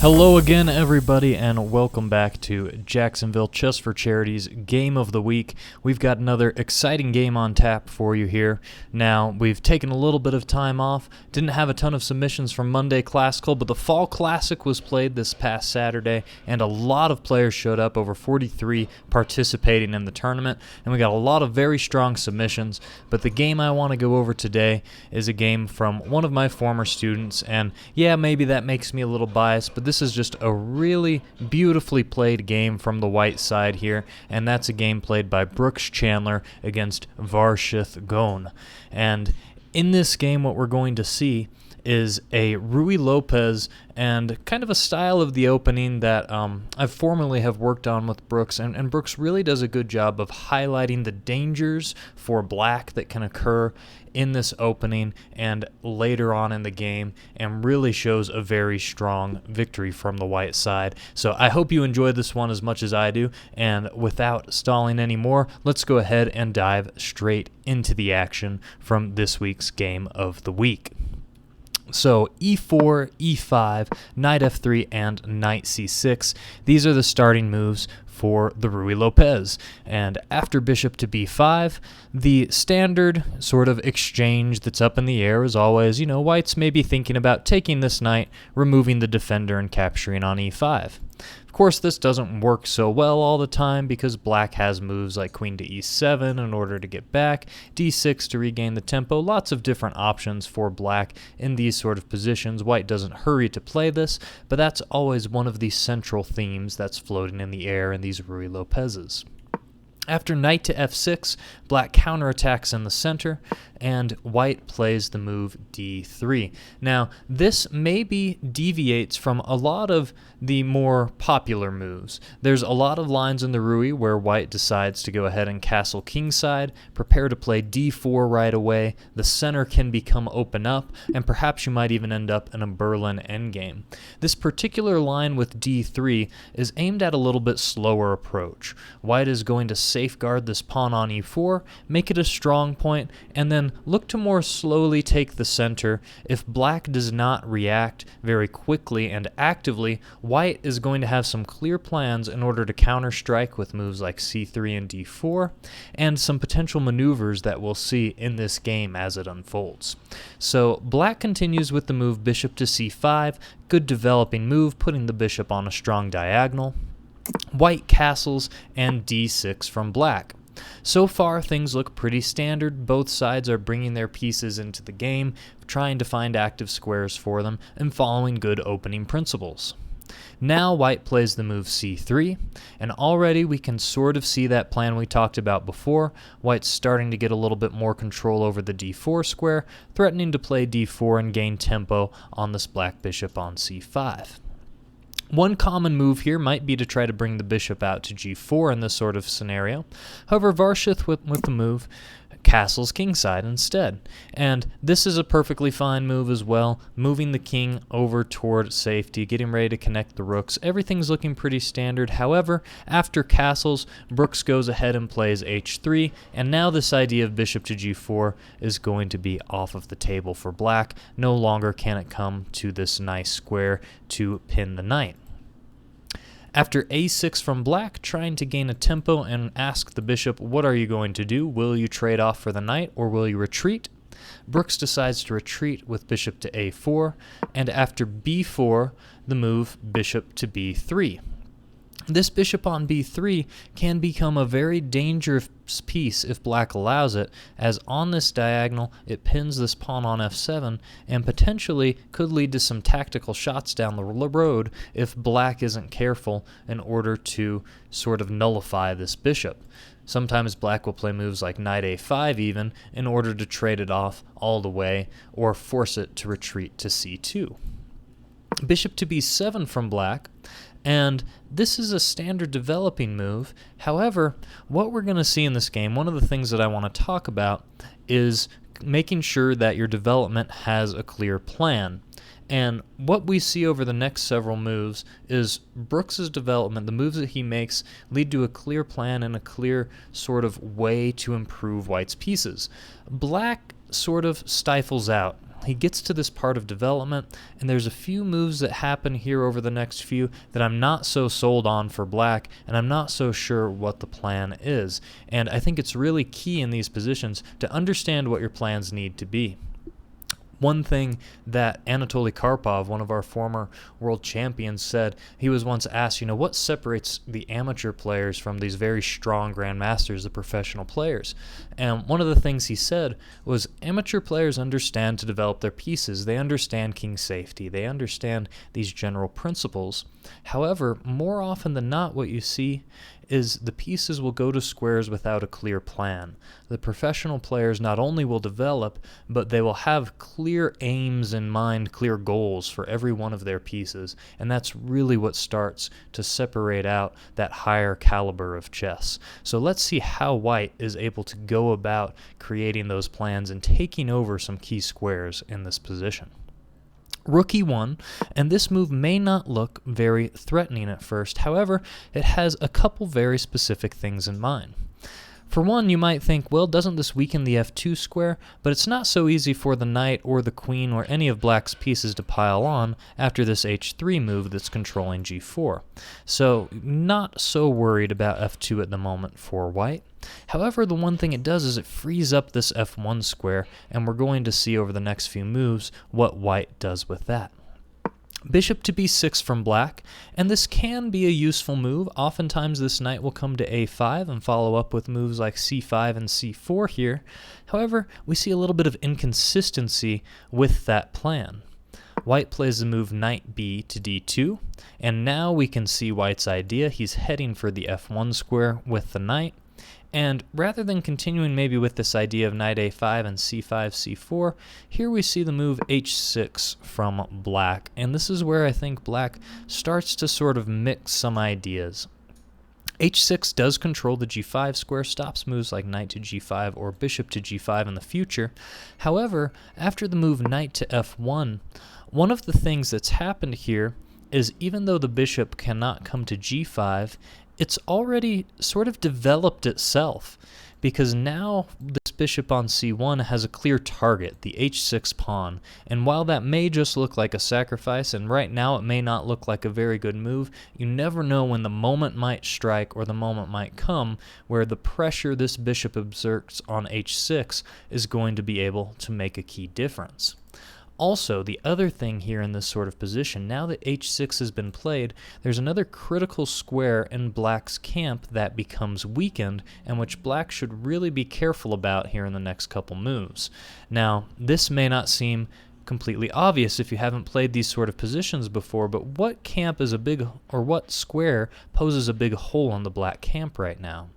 Hello again, everybody, and welcome back to Jacksonville Chess for Charity's Game of the Week. We've got another exciting game on tap for you here. Now, we've taken a little bit of time off, didn't have a ton of submissions from Monday Classical, but the Fall Classic was played this past Saturday, and a lot of players showed up, over 43 participating in the tournament, and we got a lot of very strong submissions. But the game I want to go over today is a game from one of my former students, and yeah, maybe that makes me a little biased, but this is just a really beautifully played game from the white side here, and that's a game played by Chandler against Varshith Ghone. And in this game, what we're going to see is a Ruy Lopez and kind of a style of the opening that I've formerly have worked on with Brooks, and Brooks really does a good job of highlighting the dangers for black that can occur in this opening and later on in the game, and really shows a very strong victory from the white side. So I hope you enjoyed this one as much as I do, and without stalling anymore, let's go ahead and dive straight into the action from this week's Game of the Week. So e4, e5, knight f3, and knight c6. These are the starting moves for the Ruy Lopez. And after bishop to b5, the standard sort of exchange that's up in the air is always, white's maybe thinking about taking this knight, removing the defender, and capturing on e5. Of course, this doesn't work so well all the time because black has moves like queen to e7 in order to get back, d6 to regain the tempo, lots of different options for black in these sort of positions. White doesn't hurry to play this, but that's always one of the central themes that's floating in the air in these Ruy Lopez's. After knight to f6, black counterattacks in the center, and white plays the move d3. Now, this maybe deviates from a lot of the more popular moves. There's a lot of lines in the Ruy where white decides to go ahead and castle kingside, prepare to play d4 right away, the center can become open up, and perhaps you might even end up in a Berlin endgame. This particular line with d3 is aimed at a little bit slower approach. White is going to safeguard this pawn on e4, make it a strong point, and then look to more slowly take the center. If black does not react very quickly and actively, white is going to have some clear plans in order to counter-strike with moves like c3 and d4, and some potential maneuvers that we'll see in this game as it unfolds. So black continues with the move bishop to c5, good developing move, putting the bishop on a strong diagonal. White castles and d6 from black. So far, things look pretty standard. Both sides are bringing their pieces into the game, trying to find active squares for them, and following good opening principles. Now white plays the move c3, and already we can sort of see that plan we talked about before. White's starting to get a little bit more control over the d4 square, threatening to play d4 and gain tempo on this black bishop on c5. One common move here might be to try to bring the bishop out to g4 in this sort of scenario. However, Varshith with the move castles kingside instead. And this is a perfectly fine move as well, moving the king over toward safety, getting ready to connect the rooks. Everything's looking pretty standard. However, after castles, Brooks goes ahead and plays h3, and now this idea of bishop to g4 is going to be off of the table for black. No longer can it come to this nice square to pin the knight. After a6 from black, trying to gain a tempo and ask the bishop, what are you going to do? Will you trade off for the knight, or will you retreat? Brooks decides to retreat with bishop to a4, and after b4, the move bishop to b3. This bishop on b3 can become a very dangerous piece if black allows it, as on this diagonal it pins this pawn on f7 and potentially could lead to some tactical shots down the road if black isn't careful in order to sort of nullify this bishop. Sometimes black will play moves like knight a5 even in order to trade it off all the way or force it to retreat to c2. Bishop to b7 from black, and this is a standard developing move. However, what we're going to see in this game, one of the things that I want to talk about is making sure that your development has a clear plan. And what we see over the next several moves is Brooks's development, the moves that he makes lead to a clear plan and a clear sort of way to improve white's pieces. Black sort of stifles out. he gets to this part of development, and there's a few moves that happen here over the next few that I'm not so sold on for black, and I'm not so sure what the plan is. And I think it's really key in these positions to understand what your plans need to be. One thing that Anatoly Karpov, one of our former world champions, said, he was once asked, what separates the amateur players from these very strong grandmasters, the professional players? And one of the things he said was amateur players understand to develop their pieces. They understand king safety. They understand these general principles. However, more often than not, what you see is the pieces will go to squares without a clear plan. The professional players not only will develop, but they will have clear aims in mind, clear goals for every one of their pieces, and that's really what starts to separate out that higher caliber of chess. So let's see how white is able to go about creating those plans and taking over some key squares in this position. Rook e1, and this move may not look very threatening at first. However, it has a couple very specific things in mind. For one, you might think, well, doesn't this weaken the f2 square? But it's not so easy for the knight or the queen or any of black's pieces to pile on after this h3 move that's controlling g4. So not so worried about f2 at the moment for white. However, the one thing it does is it frees up this f1 square, and we're going to see over the next few moves what white does with that. Bishop to b6 from black, and this can be a useful move. Oftentimes this knight will come to a5 and follow up with moves like c5 and c4 here. However, we see a little bit of inconsistency with that plan. White plays the move knight b to d2, and now we can see white's idea. He's heading for the f1 square with the knight. And rather than continuing maybe with this idea of knight a5 and c5, c4, here we see the move h6 from black. And this is where I think black starts to sort of mix some ideas. h6 does control the g5 square, stops moves like knight to g5 or bishop to g5 in the future. However, after the move knight to f1, one of the things that's happened here is even though the bishop cannot come to g5, it's already sort of developed itself, because now this bishop on c1 has a clear target, the h6 pawn, and while that may just look like a sacrifice, and right now it may not look like a very good move, you never know when the moment might strike or the moment might come where the pressure this bishop exerts on h6 is going to be able to make a key difference. Also, the other thing here in this sort of position, now that h6 has been played, there's another critical square in black's camp that becomes weakened, and which black should really be careful about here in the next couple moves. Now, this may not seem completely obvious if you haven't played these sort of positions before, but what camp is a big, or what square poses a big hole in the black camp right now?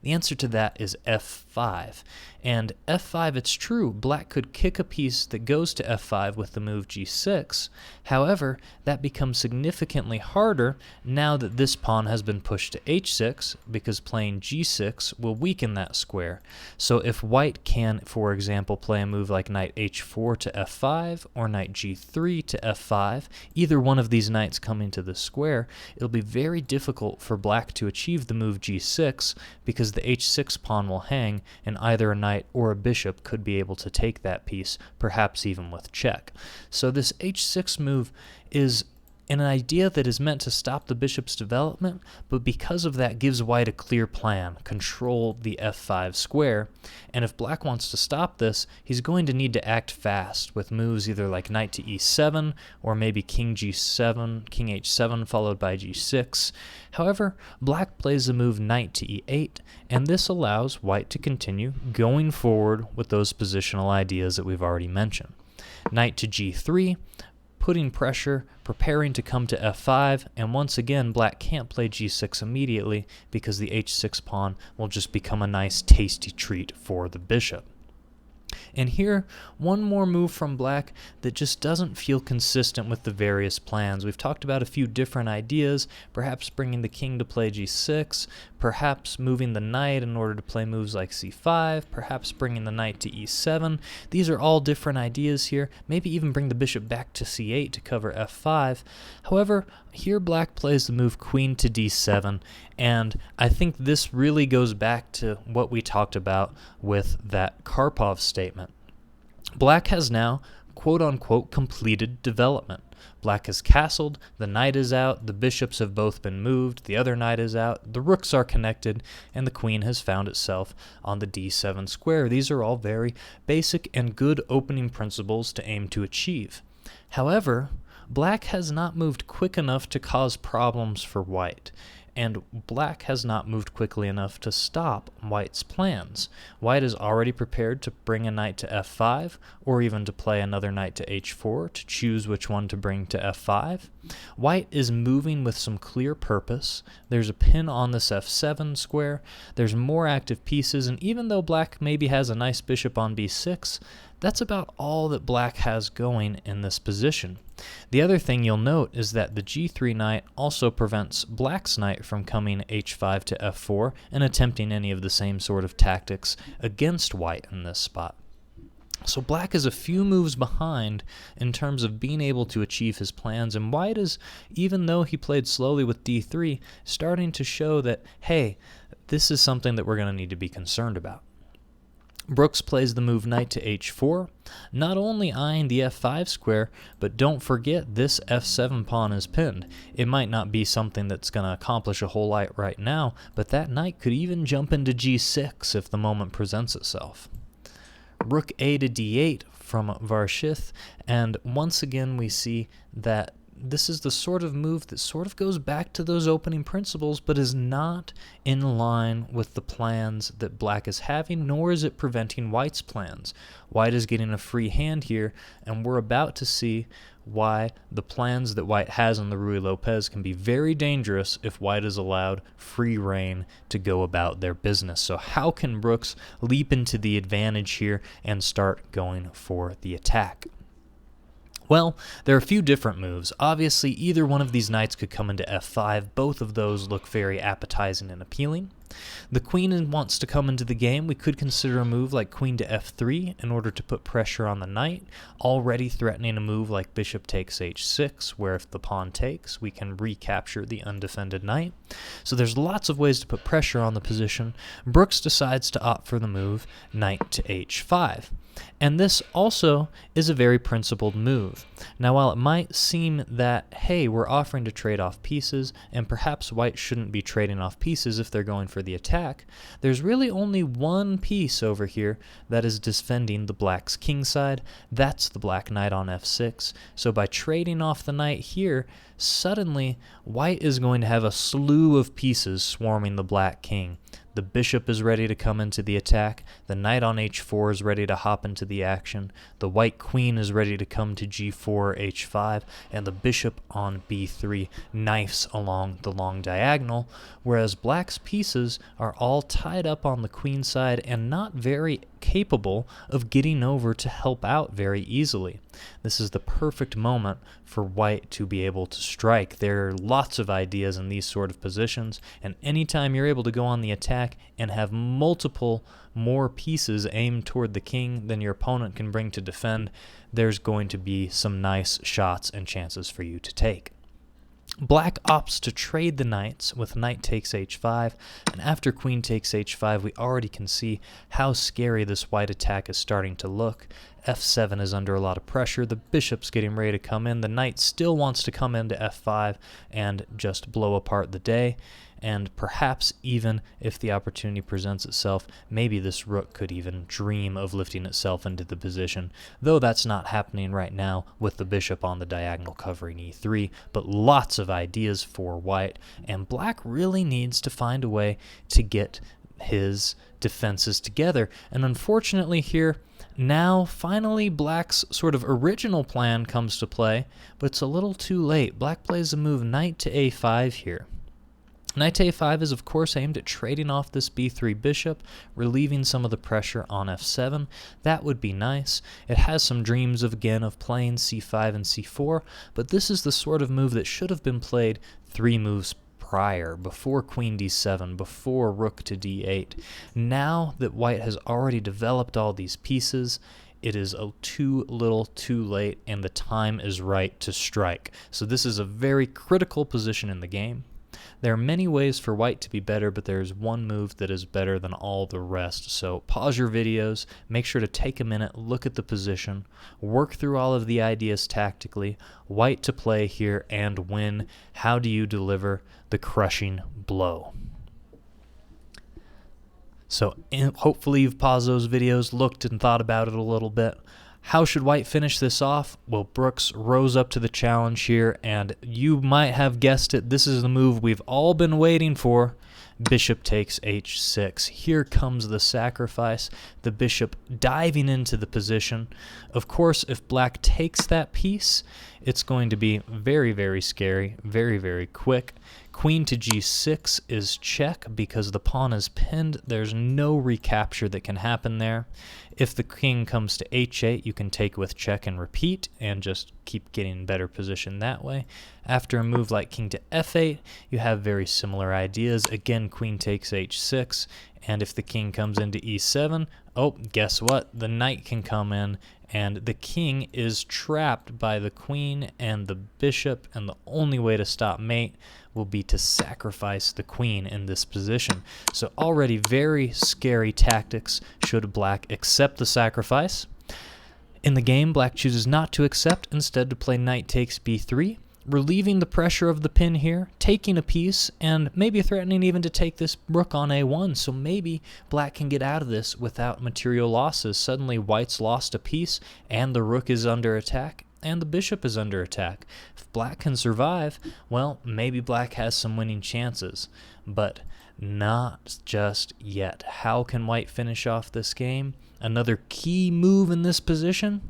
The answer to that is f5. And f5, it's true, black could kick a piece that goes to f5 with the move g6. However, that becomes significantly harder now that this pawn has been pushed to h6, because playing g6 will weaken that square. So if white can, for example, play a move like knight h4 to f5 or knight g3 to f5, either one of these knights coming to the square, it'll be very difficult for black to achieve the move g6, because the h6 pawn will hang, and either a knight or a bishop could be able to take that piece, perhaps even with check. So this h6 move is an idea that is meant to stop the bishop's development, but because of that gives white a clear plan, control the f5 square, and if black wants to stop this, he's going to need to act fast with moves either like knight to e7 or maybe king g7, king h7 followed by g6. However, black plays the move knight to e8, and this allows white to continue going forward with those positional ideas that we've already mentioned. Knight to g3, putting pressure, preparing to come to f5, and once again black can't play g6 immediately because the h6 pawn will just become a nice tasty treat for the bishop. And here, one more move from black that just doesn't feel consistent with the various plans. We've talked about a few different ideas, perhaps bringing the king to play g6, perhaps moving the knight in order to play moves like c5, perhaps bringing the knight to e7. These are all different ideas here. Maybe even bring the bishop back to c8 to cover f5. However, here black plays the move queen to d7, and I think this really goes back to what we talked about with that Karpov statement. Black has now, quote-unquote, completed development. Black has castled, the knight is out, the bishops have both been moved, the other knight is out, the rooks are connected, and the queen has found itself on the d7 square. These are all very basic and good opening principles to aim to achieve. However, Black has not moved quick enough to cause problems for White, and Black has not moved quickly enough to stop White's plans. White is already prepared to bring a knight to f5, or even to play another knight to h4 to choose which one to bring to f5. White is moving with some clear purpose. There's a pin on this f7 square. There's more active pieces, and even though Black maybe has a nice bishop on b6, that's about all that Black has going in this position. The other thing you'll note is that the g3 knight also prevents Black's knight from coming h5 to f4 and attempting any of the same sort of tactics against White in this spot. So Black is a few moves behind in terms of being able to achieve his plans, and White is, even though he played slowly with d3, starting to show that, hey, this is something that we're going to need to be concerned about. Brooks plays the move knight to h4, not only eyeing the f5 square, but don't forget this f7 pawn is pinned. It might not be something that's going to accomplish a whole lot right now, but that knight could even jump into g6 if the moment presents itself. Rook a to d8 from Varshith, and once again we see that this is the sort of move that sort of goes back to those opening principles, but is not in line with the plans that Black is having, nor is it preventing White's plans. White is getting a free hand here, and we're about to see why the plans that White has on the Ruy Lopez can be very dangerous if White is allowed free rein to go about their business. So how can Brooks leap into the advantage here and start going for the attack? Well, there are a few different moves. Obviously, either one of these knights could come into f5. Both of those look very appetizing and appealing. The queen wants to come into the game. We could consider a move like queen to f3 in order to put pressure on the knight, already threatening a move like bishop takes h6, where if the pawn takes, we can recapture the undefended knight. So there's lots of ways to put pressure on the position. Brooks decides to opt for the move knight to h5. And this also is a very principled move. Now, while it might seem that, hey, we're offering to trade off pieces, and perhaps White shouldn't be trading off pieces if they're going for the attack, there's really only one piece over here that is defending the Black's kingside. That's the Black knight on f6. So by trading off the knight here, suddenly White is going to have a slew of pieces swarming the Black king. The bishop is ready to come into the attack, the knight on h4 is ready to hop into the action, the white queen is ready to come to g4, h5, and the bishop on b3 knifes along the long diagonal, whereas Black's pieces are all tied up on the queen side and not very capable of getting over to help out very easily. This is the perfect moment for White to be able to strike. There are lots of ideas in these sort of positions, and anytime you're able to go on the attack and have multiple more pieces aimed toward the king than your opponent can bring to defend, there's going to be some nice shots and chances for you to take. Black opts to trade the knights with knight takes h5, and after queen takes h5, we already can see how scary this white attack is starting to look. f7 is under a lot of pressure, the bishop's getting ready to come in, the knight still wants to come into f5 and just blow apart the day, and perhaps even if the opportunity presents itself, maybe this rook could even dream of lifting itself into the position, though that's not happening right now with the bishop on the diagonal covering e3, but lots of ideas for White, and Black really needs to find a way to get his defenses together, and unfortunately here, now finally Black's sort of original plan comes to play, but it's a little too late. Black plays the move knight to a5 here. Knight to a5 is of course aimed at trading off this b3 bishop, relieving some of the pressure on f7. That would be nice. It has some dreams of playing c5 and c4, but this is the sort of move that should have been played 3 moves prior, before queen d7, before rook to d8. Now that White has already developed all these pieces, it is too little too late, and the time is right to strike. So this is a very critical position in the game. There are many ways for white to be better, but there's one move that is better than all the rest. So pause your videos, make sure to take a minute, look at the position, work through all of the ideas tactically. White to play here and win. How do you deliver the crushing blow? So hopefully you've paused those videos, looked and thought about it a little bit. How should white finish this off? Well, Brooks rose up to the challenge here, and you might have guessed it. This is the move we've all been waiting for. Bishop takes h6. Here comes the sacrifice. The bishop diving into the position. Of course, if black takes that piece, it's going to be very, very scary, very, very quick. Queen to g6 is check because the pawn is pinned. There's no recapture that can happen there. If the king comes to h8, you can take with check and repeat and just keep getting in better position that way. After a move like king to f8, you have very similar ideas. Again, queen takes h6, and if the king comes into e7, oh, guess what? The knight can come in, and the king is trapped by the queen and the bishop, and the only way to stop mate will be to sacrifice the queen in this position. So already very scary tactics should black accept the sacrifice. In the game, black chooses not to accept, instead to play knight takes b3, relieving the pressure of the pin here, taking a piece, and maybe threatening even to take this rook on a1, so maybe black can get out of this without material losses. Suddenly white's lost a piece, and the rook is under attack, and the bishop is under attack. If black can survive, well, maybe black has some winning chances, but not just yet. How can white finish off this game? Another key move in this position,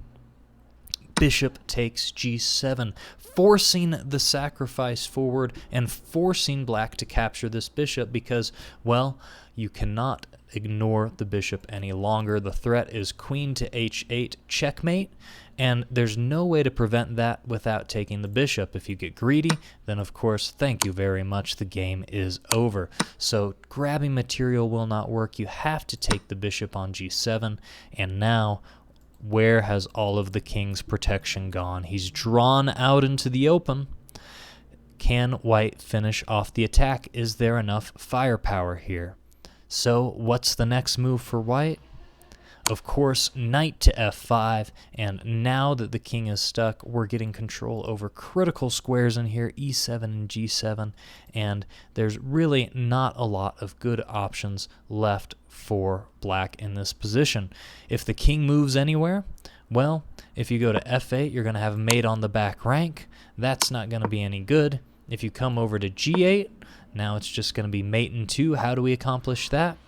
bishop takes g7, forcing the sacrifice forward and forcing black to capture this bishop because, well, you cannot ignore the bishop any longer. The threat is queen to h8, checkmate, and there's no way to prevent that without taking the bishop. If you get greedy, then of course, thank you very much, the game is over. So grabbing material will not work. You have to take the bishop on g7, and now where has all of the king's protection gone? He's drawn out into the open. Can white finish off the attack? Is there enough firepower here? So what's the next move for white? Of course, knight to f5, and now that the king is stuck, we're getting control over critical squares in here, e7 and g7, and there's really not a lot of good options left for black in this position. If the king moves anywhere, well, if you go to f8, you're going to have mate on the back rank. That's not going to be any good. If you come over to g8, now it's just going to be mate in 2. How do we accomplish that?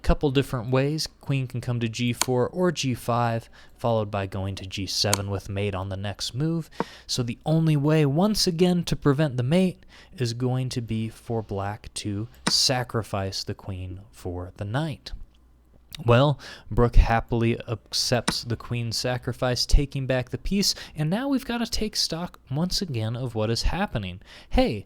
Couple different ways. Queen can come to g4 or g5, followed by going to g7 with mate on the next move. So the only way, once again, to prevent the mate is going to be for black to sacrifice the queen for the knight. Well, Brooke happily accepts the queen's sacrifice, taking back the piece, and now we've got to take stock once again of what is happening. Hey,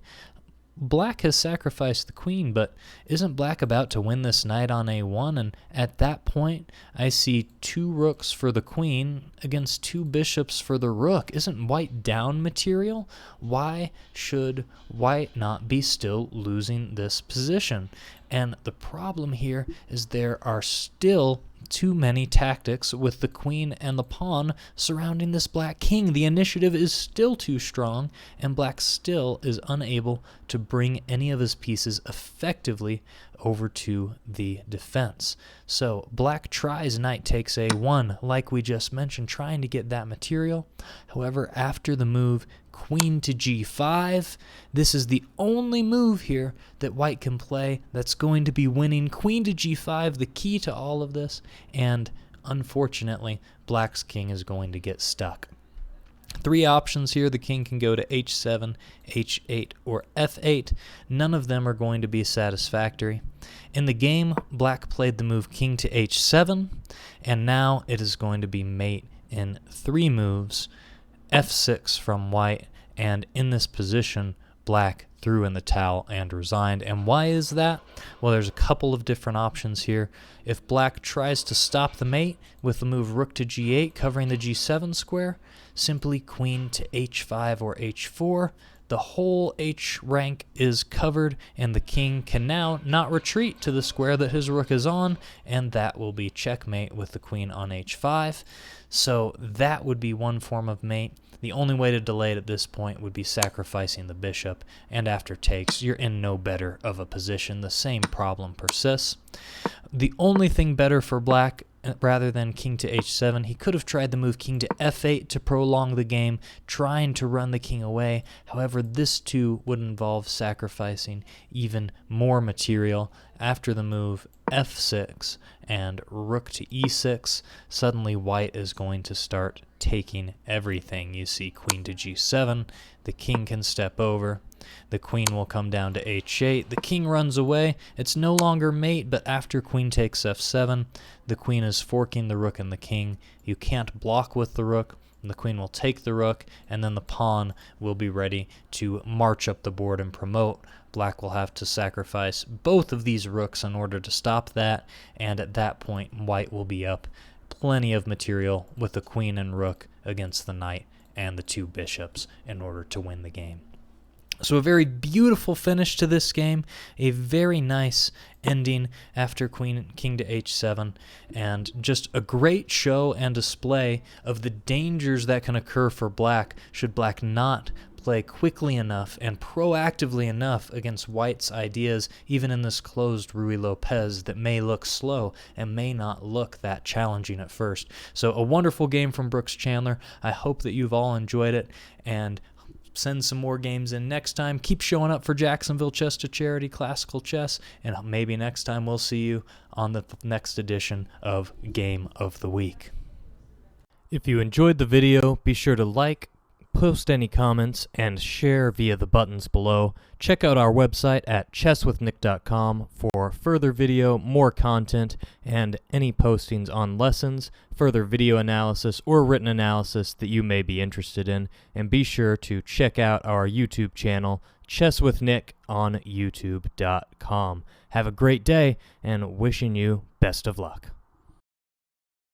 black has sacrificed the queen, but isn't black about to win this knight on a1? And at that point, I see 2 rooks for the queen against 2 bishops for the rook. Isn't white down material? Why should white not be still losing this position? And the problem here is there are still too many tactics with the queen and the pawn surrounding this black king. The initiative is still too strong, and black still is unable to bring any of his pieces effectively over to the defense. So black tries knight takes a1, like we just mentioned, trying to get that material. However, after the move queen to g5, this is the only move here that white can play that's going to be winning. Queen to g5, the key to all of this, and unfortunately, black's king is going to get stuck. 3 options here. The king can go to h7, h8, or f8. None of them are going to be satisfactory. In the game, black played the move king to h7, and now it is going to be mate in 3 moves, f6 from white, and in this position, Black threw in the towel and resigned. And why is that? Well, there's a couple of different options here. If Black tries to stop the mate with the move rook to g8, covering the g7 square, simply queen to h5 or h4. The whole H rank is covered, and the king can now not retreat to the square that his rook is on, and that will be checkmate with the queen on h5. So that would be one form of mate. The only way to delay it at this point would be sacrificing the bishop, and after takes, you're in no better of a position. The same problem persists. The only thing better for Black, rather than king to h7, he could have tried the move king to f8 to prolong the game, trying to run the king away. However, this too would involve sacrificing even more material. After the move f6 and rook to e6, suddenly white is going to start taking everything. You see queen to g7, the king can step over, the queen will come down to h8, the king runs away, it's no longer mate, but after queen takes f7, the queen is forking the rook and the king. You can't block with the rook, and the queen will take the rook, and then the pawn will be ready to march up the board and promote. Black will have to sacrifice both of these rooks in order to stop that, and at that point, white will be up plenty of material with the queen and rook against the knight and the two bishops in order to win the game. So a very beautiful finish to this game, a very nice ending after king to h7, and just a great show and display of the dangers that can occur for Black should Black not play quickly enough and proactively enough against white's ideas, even in this closed Ruy Lopez that may look slow and may not look that challenging at first. So a wonderful game from Brooks Chandler. I hope that you've all enjoyed it, and send some more games in next time. Keep showing up for Jacksonville Chess to Charity Classical Chess, and maybe next time we'll see you on the next edition of Game of the Week. If you enjoyed the video, be sure to like, post any comments, and share via the buttons below. Check out our website at chesswithnick.com for further video, more content, and any postings on lessons, further video analysis, or written analysis that you may be interested in. And be sure to check out our YouTube channel, Chess with Nick, on youtube.com. Have a great day, and wishing you best of luck.